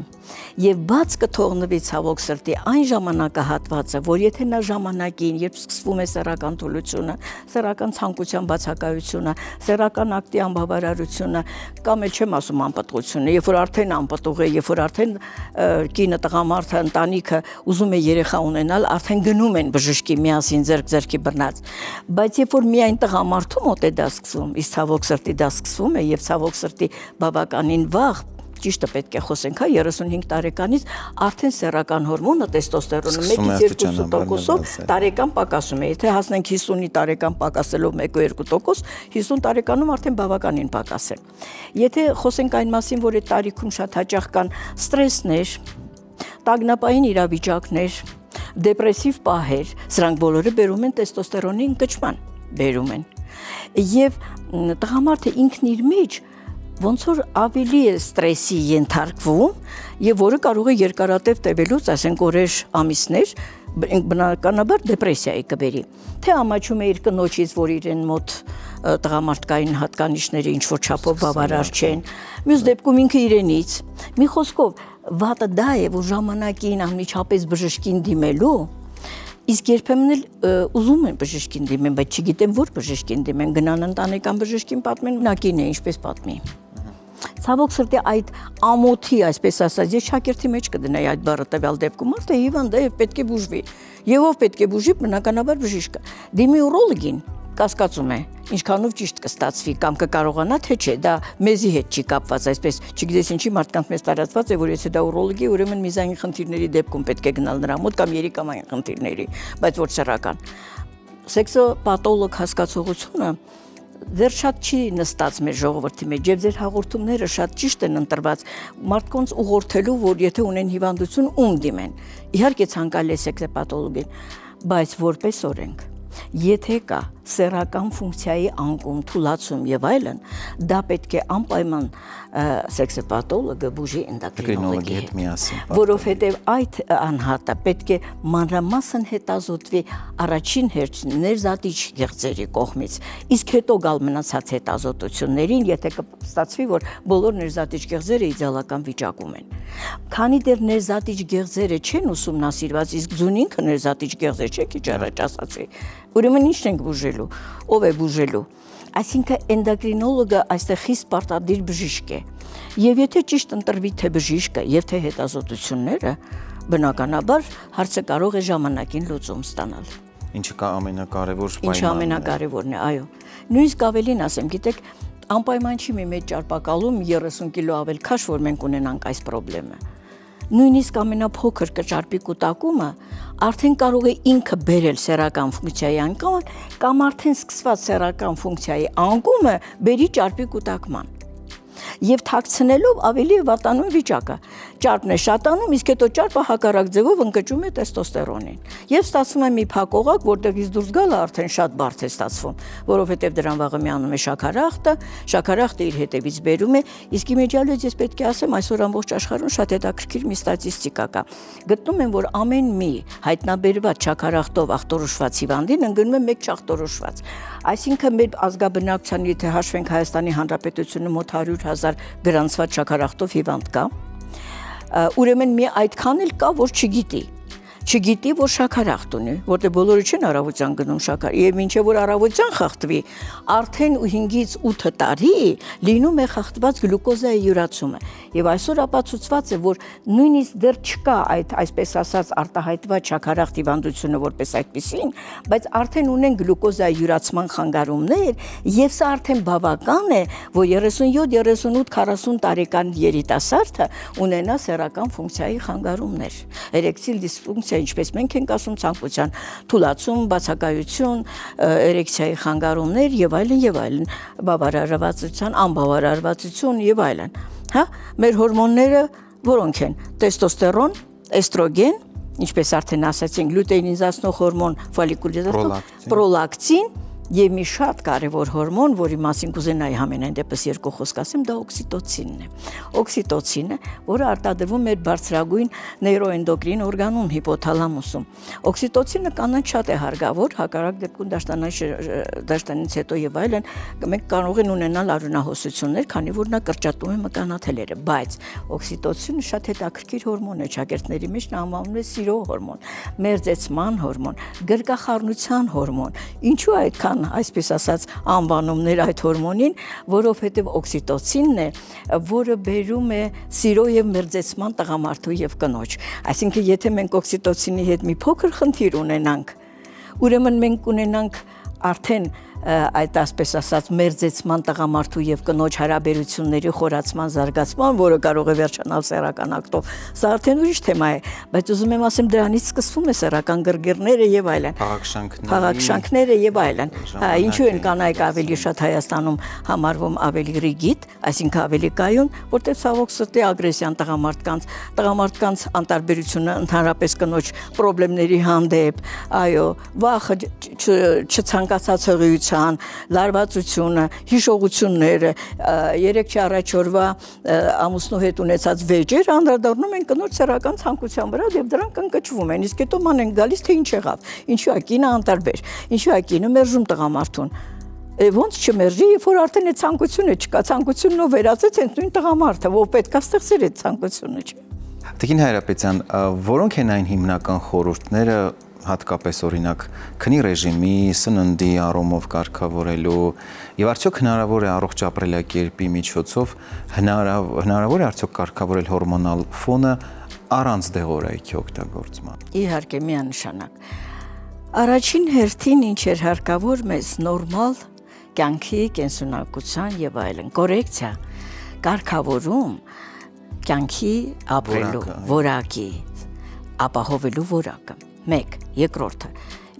եւ բաց կթողնվի ցավոք սրտի այն ժամանակահատվածը, որ եթե նա ժամանակին, երբ սկսվում է սեռական թուլությունը, սեռական ցանկության բացակայությունը, սեռական ակտի անբավարարությունը, կամ էլ չեմ ասում անպտղությունը, երբ որ արդեն անպտուղ է, երբ որ արդեն կինը, տղամարդը, ընտանիքը ուզում է երեխա ունենալ, արդեն գնում են բժշկի միասին ձեռք-ձեռքի բռնած, բայց երբ որ միայն տղամարդու մոտ է դա սկսվում, իսկ ցավոք սրտի դա սկսվում է եւ ցավոք սրտի բավականին վաղ ճիշտը պետք է խոսենք, 35 տարեկանից արդեն սեռական հորմոնը տեստոստերոնը 1-2%-ով տարեկան պակասում է։ Եթե հասնենք 50 տարեկան պակասելով 1-2%, 50 տարեկանում արդեն բավականին պակաս է։ Եթե խոսենք այն մասին, որ այդ տարիքում շատ հաճախ կան ստրեսներ, տագնապային իրավիճակներ, դեպրեսիվ պահեր, սրանք բոլորը բերում են տեստոստերոնի ընկճման, բերում են։ Եվ տղամարդը ինքն իր մեջ ոնց որ ավելի է ստրեսի ենթարկվում եւ որը կարող է երկարատև տևելուց, ասենք օրեր, ամիսներ, բնականաբար դեպրեսիայի կբերի։ Թե ամաչում է իր կնոջից, որ իրեն մոտ տղամարդկային հատկանիշները ինչ որ չափով բավարար չեն, մյուս դեպքում ինքը իրենից։ Մի խոսքով, վատը դա է, որ ժամանակին անմիջապես բժշկին դիմելու, իսկ երբեմն էլ ուզում են բժշկին դիմեն, բայց չգիտեն որ բժշկին դիմեն, գնան ընտանեկան բժշկին պատմեն, նակին է, ինչպես պատմի։ Ցավոք սրտի այդ ամոթի, այսպես ասած, ես շակերտի մեջ կդնեի այդ բառը տվյալ դեպքում, մարդը հիվանդ է եւ պետք է բուժվի։ Եվ ով պետք է բուժի, բնականաբար բժիշկը։ Դիմի ուրոլոգին, կասկածում է, ինչքանով ճիշտ կստացվի կամ կկարողանա, թե չէ, դա մեզի հետ չի կապված, այսպես, չգիտես ինչի մարդկանց մեզ տարածված է, որ եթե դա ուրոլոգի, ուրեմն միզային խնդիրների դեպքում պետք է գնալ նրա մոտ կամ երիկամային խնդիրների, բայց ոչ սեռական։ Սեքսոպաթոլոգ հասկացողությունը դեռ շատ չի նստած մեր ժողովրդի մեջ, եւ ձեր հաղորդումները շատ ճիշտ են ընտրված մարդկանց ուղղորդելու, որ եթե ունեն հիվանդություն, ում դիմեն։ Իհարկե ցանկալի է սեքսոպաթոլոգին, բայց որպես օրենք, եթե կա սեռական ֆունկցիայի անկում, թուլացում եւ այլն, դա պետք է անպայման սեքսոպաթոլոգը բուժի էնդոկրինոլոգի հետ միասին, որովհետեւ այդ անհատը պետք է մանրամասն հետազոտվի առաջին հերթին ներզատիչ գեղձերի կողմից, իսկ հետո գալ մնացած հետազոտություններին, եթե կստացվի, որ բոլոր ներզատիչ գեղձերը իդեալական վիճակում են։ Քանի դեռ ներզատիչ գեղձերը չեն ուսումնասիրված, իսկ ձուն ինքը ներզատիչ գեղձեր չէ, քիչ առաջ ասացի, ուրեմն ի՞նչ ենք բուժելու, ով է բուժելու։ Այսինքն էնդոկրինոլոգը այստեղ խիստ պարտադիր բժիշկ է։ Եվ եթե ճիշտ ընտրվի թե բժիշկը եւ թե հետազոտությունները, բնականաբար հարցը կարող է ժամանակին լուծում ստանալ։ Ինչը կա ամենակարևոր պայմանն է։ Ինչը ամենակարևորն է, այո։ Նույնիսկ ավելին ասեմ, գիտեք, անպայման չի մի մեծ ճարպակալում 30 կիլո ավել քաշ, որ մենք ունենանք այս խնդրեմը։ Նույնիսկ ամենափոքր կճարպի կուտակումը արդեն կարող է ինքը բերել սեռական ֆունկցիայի անկումը կամ արդեն սկսված սեռական ֆունկցիայի անկումը բերի ճարպի կուտակման։ Եվ թաքցնելով ավելի վատանում վիճակը։ Ճարպն է շատանում, իսկ հետո ճարպը հակառակ ձևով ընկճում է տեստոստերոնին։ Եվ ստացվում է մի փակողակ, որտեղից դուրս գալը արդեն շատ բարդ է ստացվում, որովհետև դրան վաղը միանում է շաքարախտը իր հետևից բերում է, իսկ իմիջիալից ես պետք է ասեմ, այսօր ամբողջ աշխարհում շատ հետաքրքիր մի ստատիստիկա կա։ Գտնում են, որ ամեն մի հայտնաբերված շաքարախտով ախտորոշված հիվանդին ընկնում է մեկ չախտորոշված։ Այսինքն մեր ազգաբնակչության, եթե հաշվենք Հայաստանի Հանրապետությունը մոտ 100,000 գրանցված շաքարախտով հիվանդ կա, ուրեմն մի այդքան էլ կա, որ չգիտի, որ շաքարախտ ունի, որտեղ բոլորը չեն առավոտյան գնում շաքար, եւ մինչեւ որ առավոտյան խախտվի, արդեն 5-ից 8 տարի լինում է խախտված գլյուկոզայի յուրացումը։ Եվ այսօր ապացուցված է, որ նույնիսկ դեռ չկա այդ այսպես ասած արտահայտված շաքարախտ հիվանդությունը որպես այդպեսին, բայց արդեն ունեն գլյուկոզայի յուրացման խանգարումներ, եւ սա արդեն բավական է, որ 37, 38, 40 տարեկան երիտասարդը ունենա սեռական ֆունկցիայի խանգարումներ, էրեկցիլ դիսֆունկցիա, ինչպես մենք ենք ասում, ցանկության թուլացում, բացակայություն, էրեկցիայի խանգարումներ եւ այլն, բավարարվածության, անբավարարվածություն եւ այլն։ Հա, մեր հորմոնները որոնք են՝ տեստոստերոն, էստրոգեն ինչպես արդեն ասացինք, լյուտեինիզացնող հորմոն, ֆոլիկուլիզացնող պրոլակտին եւ մի շատ կարևոր հորմոն, որի մասին կուզենայի համենայն դեպս երկու խոսք ասեմ, դա օքսիտոցինն է։ Օքսիտոցինը, որը արտադրվում է բարձրագույն նեյրոէնդոկրին օրգանում հիպոթալամուսում։ Օքսիտոցինը կանանց շատ է հարգավոր, հակառակ դեպքում դաշտանից հետո եւ այլն մենք կարող ենք ունենալ արյունահոսություններ, քանի որ նա կրճատում է մկանաթելերը, բայց օքսիտոցինը շատ հետաքրքիր հորմոն է, շագերտների մեջ նա անվանում է սիրո հորմոն, մերձեցման հորմոն, գրկախառնության հորմոն։ Ինչու այդքան այսպես ասած անվանումներ այդ հորմոնին, որովհետև օքսիտոցինն է, որը բերում է սիրո եւ մերձեցման տղամարդու եւ կնոջ։ Այսինքն եթե մենք օքսիտոցինի հետ մի փոքր խնդիր ունենանք, ուրեմն մենք ունենանք արդեն այդ ասպես ասած մերձեցման տղամարդու եւ կնոջ հարաբերությունների խորացման զարգացման, որը կարող է վերջանալ սեռական ակտով, սա արդեն ուրիշ թեմա է, բայց ուզում եմ ասեմ դրանից սկսվում է սեռական գրգիռները եւ այլն, փաղաքշանքները եւ այլն։ Ինչու են կանայք ավելի շատ Հայաստանում համարվում ավելի ռիգիդ, այսինքն ավելի կայուն, որտեղ ցավոք սրտի ագրեսիան տղամարդկանց անտարբերությունը ընդհանրապես կնոջ խնդիրների հանդեպ, այո, վախը, չցանկացած հղիության, լարվածությունը, հիշողությունները, 3 առաջ օրվա ամուսնու հետ ունեցած վեճեր անդրադառնում են կնոջ սեռական ցանկության վրա եւ դրանք ընկճվում են։ Իսկ հետո ման են գալիս թե ինչ եղավ։ Ինչու է կինը անտարբեր։ Ինչու է կինը մերժում տղամարդուն։ Ոնց չմերժի, երբ որ արդեն այդ ցանկությունը չկա, ցանկությունն ով վերածեց հենց նույն տղամարդը, ով պետք է ստեղծեր այդ ցանկությունը, չէ՞։ Տիկին Հայրապետյան, որոնք են այն հիմնական խորհուրդները, հատկապես օրինակ քնի ռեժիմի, սննդի առումով կարգավորելու եւ արդյոք հնարավոր է առողջ ապրելակերպի միջոցով հնարավոր է արդյոք կարգավորել հորմոնալ ֆոնը առանց դեղորայքի օգտագործման։ Իհարկե միանշանակ։ Առաջին հերթին ինչ էր հարկավոր մեզ նորմալ կյանքի, կենսունակության եւ այլն կորեկցիա, կարգավորում կյանքի ապրելու որակի, ապահովելու որակը։ 1. Երկրորդը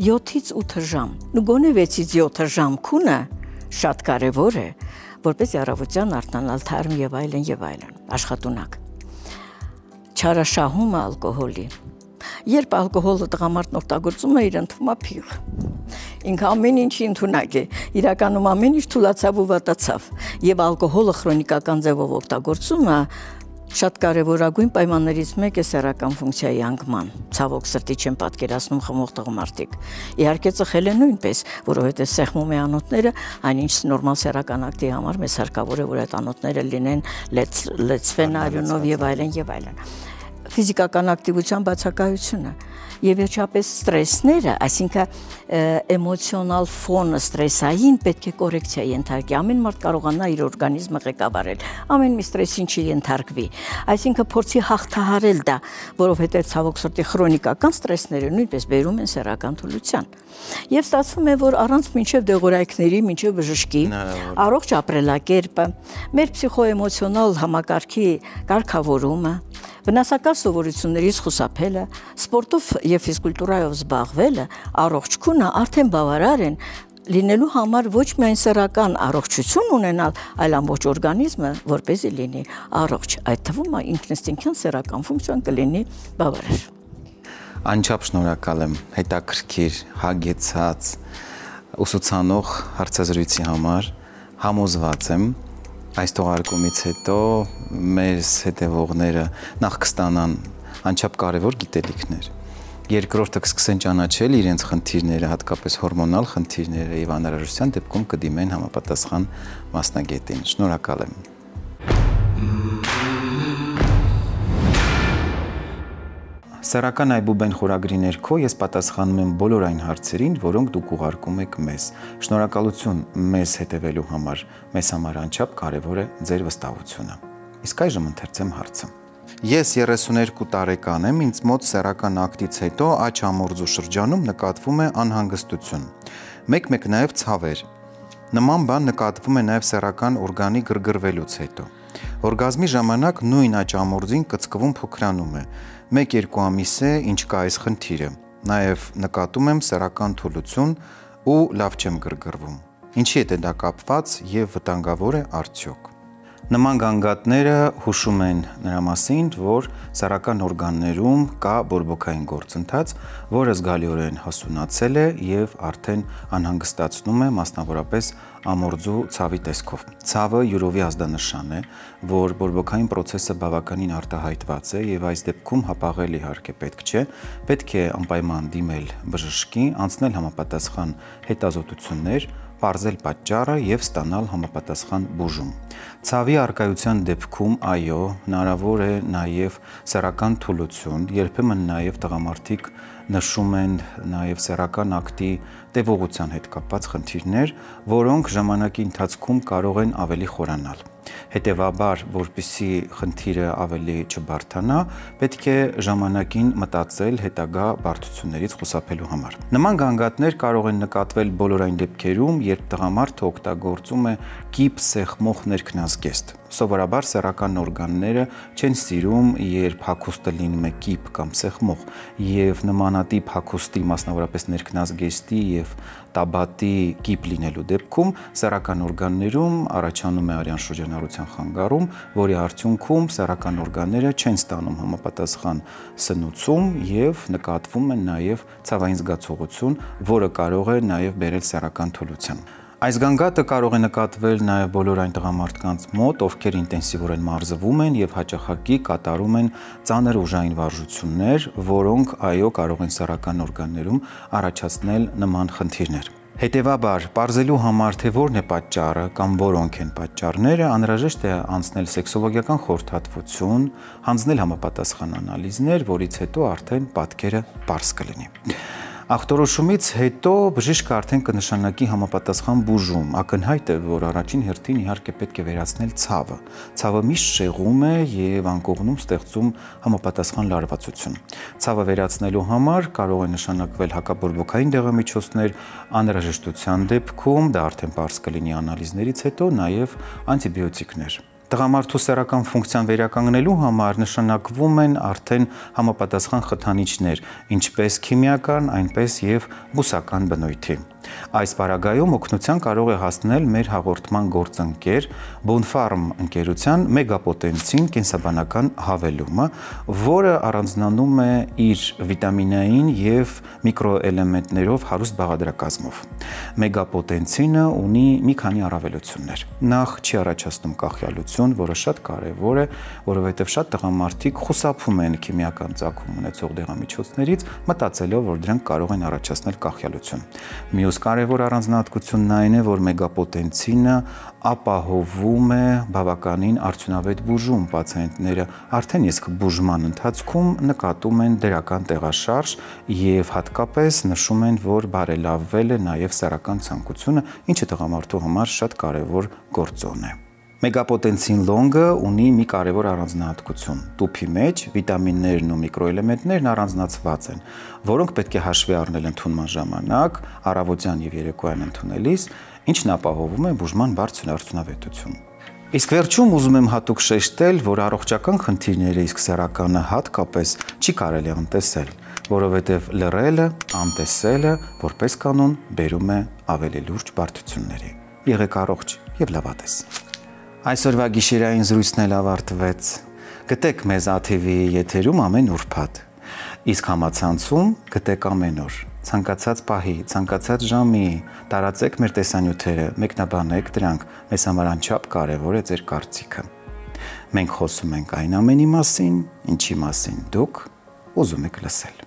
7-ից 8 ժամ, գոնե 6-ից 7 ժամ քունը շատ կարևոր է, որպես առավոտյան արթնանալ թարմ եւ այլն, աշխատունակ։ Չարաշահումը ալկոհոլի։ Երբ ալկոհոլը տղամարդն օգտագործում է, իրեն թվում է փիղ։ Ինքը ամեն ինչի ընդունակ է, իրականում ամեն ինչ թուլացավ ու վատացավ, եւ ալկոհոլը քրոնիկական ձևով օգտագործումը շատ կարևորագույն պայմաններից մեկը սեռական ֆունկցիայի անկման։ Ցավոք սրտի չեմ պատկերացնում խմող տղամարդիկ։ Իհարկե ծխել է նույնպես, որովհետև սեղմում է անոթները, այնինչ նորմալ սեռական ակտի համար մեզ հարկավոր է, որ այդ անոթները լինեն լեցվեն արյունով եւ այլն։ Ֆիզիկական ակտիվության բացակայությունը եւ վերջապես ստրեսները, այսինքն էմոցիոնալ ֆոնը ստրեսային պետք է կորեկցիա ենթարկի։ Ամեն մարդ կարողանա իր օրգանիզմը ղեկավարել, ամեն մի ստրեսին չի ենթարկվի։ Այսինքն փորձի հաղթահարել դա, որովհետեւ ցավոք սրտի քրոնիկական ստրեսները նույնպես բերում են սեռական թուլության։ Եվ ստացվում է, որ առանց մինչև դեղորայքների, մինչև բժշկի, առողջ ապրելակերպը, մեր պսիխոէմոցիոնալ համակարգի կարգավորումը, վնասակար սովորություններից խուսափելը, սպորտով եւ ֆիզկուլտուրայով զբաղվելը, առողջ քունը արդեն բավարար են լինելու համար ոչ միայն սեռական առողջություն ունենալ, այլ ամբողջ օրգանիզմը որպեսզի լինի առողջ։ Այդ թվում է ինքնըստինքյան սեռական ֆունկցիան կլինի բավարար։ Անչափ շնորհակալ եմ հետաքրքիր, հագեցած ուսուցանող հարցազրույցի համար, համոզված եմ այս թողարկումից հետո մեր հետևողները նախ կստանան անչափ կարևոր գիտելիքներ, երկրորդը կսկսեն ճանաչել իրենց խնդիրները, հատկապես հորմոնալ խնդիրները եւ անհրաժեշտության դեպքում կդիմեն համապատասխան մասնագետին։ Շնորհակալ եմ։ Սեռական այբուբեն խորագրի ներքո ես պատասխանում եմ բոլոր այն հարցերին, որոնք դուք ուղարկում եք մեզ։ Շնորհակալություն մեզ հետևելու համար, մեզ համար անչափ կարևոր է ձեր վստահությունը։ Իսկ այժմ ընթերցեմ հարցը։ Ես 32 տարեկան եմ, ինձ մոտ սեռական ակտից հետո աջ ամորձու շրջանում նկատվում է անհանգստություն։ Մեկ-մեկ նաև ցավեր։ Նման բան նկատվում է նաև սեռական օրգանի գրգռվելուց հետո։ Օրգազմի ժամանակ նույն աջ ամորձին կծկվում փոքրանում է։ 1-2 ամիս է, ինչ կա այս խնդիրը։ Նաև նկատում եմ սեռական թուլություն ու լավ չեմ գրգռվում։ Ինչի հետ է դա կապված եւ վտանգավոր է արդյոք։ Նման գանգատները հուշում են նրա մասին, որ սեռական օրգաններում կա բորբոքային գործընթաց, որը զգալիորեն հասունացել է եւ արդեն անհանգստացնում է մասնավորապես ամորձու ցավի տեսքով։ Ցավը յուրովի ազդանշան է, որ բորբոքային process-ը բավականին արտահայտված է եւ այս դեպքում հապաղել իհարկե պետք չէ, պետք է անպայման դիմել բժշկի, անցնել համապատասխան հետազոտություններ, պարզել պատճառը եւ ստանալ համապատասխան բուժում։ Ցավի արկայության դեպքում այո, հնարավոր է նաեւ սեռական թուլություն, երբեմն նաեւ տղամարդիկ նշում են նաեւ սեռական ակտի տևողության հետ կապված խնդիրներ, որոնք ժամանակի ընթացքում կարող են ավելի խորանալ։ Հետևաբար, որպեսզի խնդիրը ավելի չբարդանա, պետք է ժամանակին մտածել հետագա բարդություններից խուսափելու համար։ Նման գանգատներ կարող են նկատվել բոլոր այն դեպքերում, երբ տղամարդը օգտագործում է կիպ սեղմող ներքնազգեստ։ Սովորաբար սեռական օրգանները չեն սիրում, երբ հագուստը լինում է կիպ կամ սեղմող, եւ նմանատիպ հագուստի, մասնավորապես ներքնազգեստի եւ տաբատի կիպ լինելու դեպքում սեռական օրգաններում առաջանում է արյան շրջանառության խանգարում, որի արդյունքում սեռական օրգանները չեն ստանում համապատասխան սնուցում եւ նկատվում է նաեւ ցավային զգացողություն, որը կարող է նաեւ բերել սեռական թուլության։ Այս գանգատը կարող է նկատվել նաև բոլոր այն տղամարդկանց մոտ, ովքեր ինտենսիվորեն մարզվում են եւ հաճախակի կատարում են ծանր ուժային վարժություններ, որոնք այո կարող են սեռական օրգաններում առաջացնել նման խնդիրներ։ Հետևաբար, պարզելու համար թե որն է պատճառը կամ որոնք են պատճառները, անհրաժեշտ է անցնել սեքսոլոգիական խորհրդատվություն, հանձնել համապատասխան անալիզներ, որից հետո արդեն պատկերը պարզ կլինի։ Ախտորոշումից հետո բժիշկը արդեն կնշանակի համապատասխան բուժում։ Ակնհայտ է, որ առաջին հերթին իհարկե պետք է վերացնել ցավը։ Ցավը միշտ շեղում է եւ անկողնում ստեղծում համապատասխան լարվածություն։ Ցավը վերացնելու համար կարող է նշանակվել հակաբորբոքային դեղամիջոցներ, անհրաժեշտության դեպքում, դա արդեն պարզ կլինի անալիզներից հետո, նաեւ անտիբիոտիկներ։ Տղամարդու սեռական ֆունկցիան վերականգնելու համար նշանակվում են արդեն համապատասխան խթանիչներ, ինչպես քիմիական, այնպես եւ բուսական բնույթի։ Այս պարագայում օգնության կարող է հասնել մեր հաղորդման գործընկեր Bonfarm ընկերության մեգապոտենցին կենսաբանական հավելումը, որը առանձնանում է իր վիտամինային եւ միկրոէլեմենտներով հարուստ բաղադրակազմով։ Մեգապոտենցինը ունի մի քանի առավելություններ։ Նախ չի առաջացնում կախյալություն, որը շատ կարևոր է, որովհետեւ շատ տղամարդիկ խուսափում են քիմիական ծագում ունեցող դեղամիջոցներից, մտածելով, որ դրանք կարող են առաջացնել կախյալություն։ Մյուս կարևոր առանձնահատկությունն այն է, որ մեգապոտենցինը ապահովում է բավականին արդյունավետ բուժում, պացիենտները արդեն իսկ բուժման ընթացքում նկատում են դրական տեղաշարժ եւ հատկապես նշում են, որ բարելավվել է նաեւ սեռական ցանկությունը, ինչը տղամարդու համար շատ կարևոր գործոն է։ Մեգապոտենցին լոնգը ունի մի կարևոր առանձնահատկություն։ Տուփի մեջ վիտամիններն ու միկրոէլեմենտներն առանձնացված են, որոնք պետք է հաշվի առնել ընդունման ժամանակ, առավոտյան եւ երեկոյան ընդունելիս, ինչն ապահովում է բուժման բարձր արդյունավետություն։ Իսկ վերջում ուզում եմ հատուկ շեշտել, որ առողջական խնդիրները իսկ սեռականը հատկապես չի կարելի անտեսել, որովհետև լռելը, անտեսելը որպես կանոն բերում է ավելի լուրջ բարդությունների։ Եղեք առողջ եւ լավատես։ Այսօրվա գիշերային զրույցն էլ ավարտվեց։ Գտեք մեզ ATV-ի եթերում ամեն ուրբաթ։ Իսկ համացանցում գտեք ամեն օր։ Ցանկացած պահի, ցանկացած ժամի տարածեք մեր տեսանյութերը, մեկնաբանեք դրանք, մեզ համար անչափ կարևոր է ձեր կարծիքը։ Մենք խոսում ենք այն ամենի մասին, ինչի մասին դուք ուզում եք լսել։